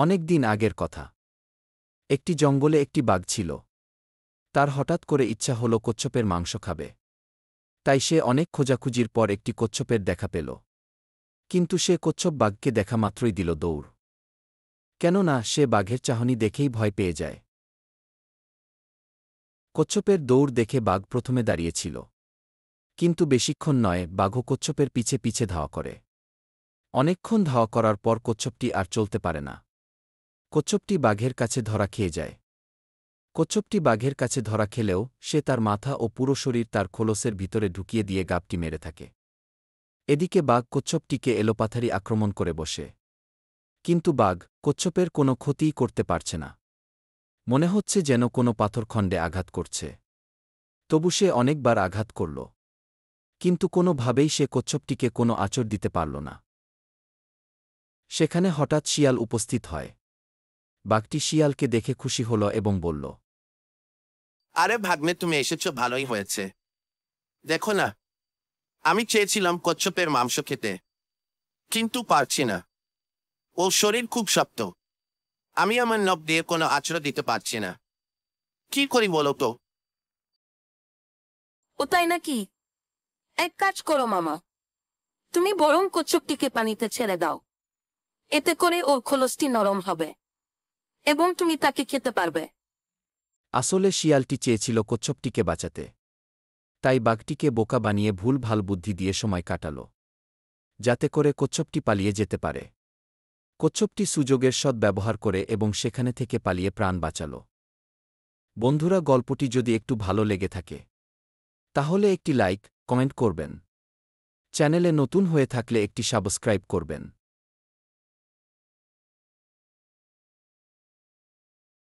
অনেক দিন আগের কথা। একটি জঙ্গলে একটি বাঘ ছিল। তার হঠাৎ করে ইচ্ছা হল কচ্ছপের মাংস খাবে। তাই সে অনেক খোঁজাখুঁজির পর একটি কচ্ছপের দেখা পেল। কিন্তু সে কচ্ছপ বাঘকে দেখা মাত্রই দিল দৌড়। কেননা সে বাঘের চাহনি দেখেই ভয় পেয়ে যায়। কচ্ছপের দৌড় দেখে বাঘ প্রথমে দাঁড়িয়েছিল। কিন্তু বেশিক্ষণ নয়, বাঘও কচ্ছপের পিছে পিছে ধাওয়া করে। অনেকক্ষণ ধাওয়া করার পর কচ্ছপটি আর চলতে পারে না। কচ্ছপটি বাঘের কাছে ধরা খেয়ে যায়। কচ্ছপটি বাঘের কাছে ধরা খেলেও সে তার মাথা ও পুরো শরীর তার খোলসের ভিতরে ঢুকিয়ে দিয়ে গাবটি মেরে থাকে। এদিকে বাঘ কচ্ছপটিকে এলোপাথারি আক্রমণ করে বসে। কিন্তু বাঘ কচ্ছপের কোনো ক্ষতিই করতে পারছে না। মনে হচ্ছে যেন কোনো পাথরখণ্ডে আঘাত করছে। তবু সে অনেকবার আঘাত করল, কিন্তু কোনোভাবেই সে কচ্ছপটিকে কোনো আঁচড় দিতে পারল না। সেখানে হঠাৎ শিয়াল উপস্থিত হয়। বাঘটি শিয়ালকে দেখে খুশি হল এবং বলল, আরে ভাগ্নে, তুমি এসেছো, ভালোই হয়েছে। দেখো না, আমি চেয়েছিলাম কচ্ছপের মাংস খেতে, কিন্তু পারছি না। ওর শরীর খুব শক্ত। আমি আমার নখ দিয়ে কোনো আঁচড় দিতে পারছি না। কি করি বলো তো? ও তাই নাকি? এক কাজ করো মামা, তুমি বরং কচ্ছপটিকে পানিতে ছেড়ে দাও। এতে করে ওর খোলসটি নরম হবে এবং তুমি তাকে খেতে পারবে। আসলে শিয়ালটি চেয়েছিল কচ্ছপটিকে বাঁচাতে। তাই বাঘটিকে বোকা বানিয়ে ভুল-ভাল বুদ্ধি দিয়ে সময় কাটাল, যাতে করে কচ্ছপটি পালিয়ে যেতে পারে। কচ্ছপটি সুযোগের সদ্ব্যবহার করে এবং সেখানে থেকে পালিয়ে প্রাণ বাঁচাল। বন্ধুরা, গল্পটি যদি একটু ভালো লেগে থাকে তাহলে একটি লাইক, কমেন্ট করবেন। চ্যানেলে নতুন হয়ে থাকলে একটি সাবস্ক্রাইব করবেন।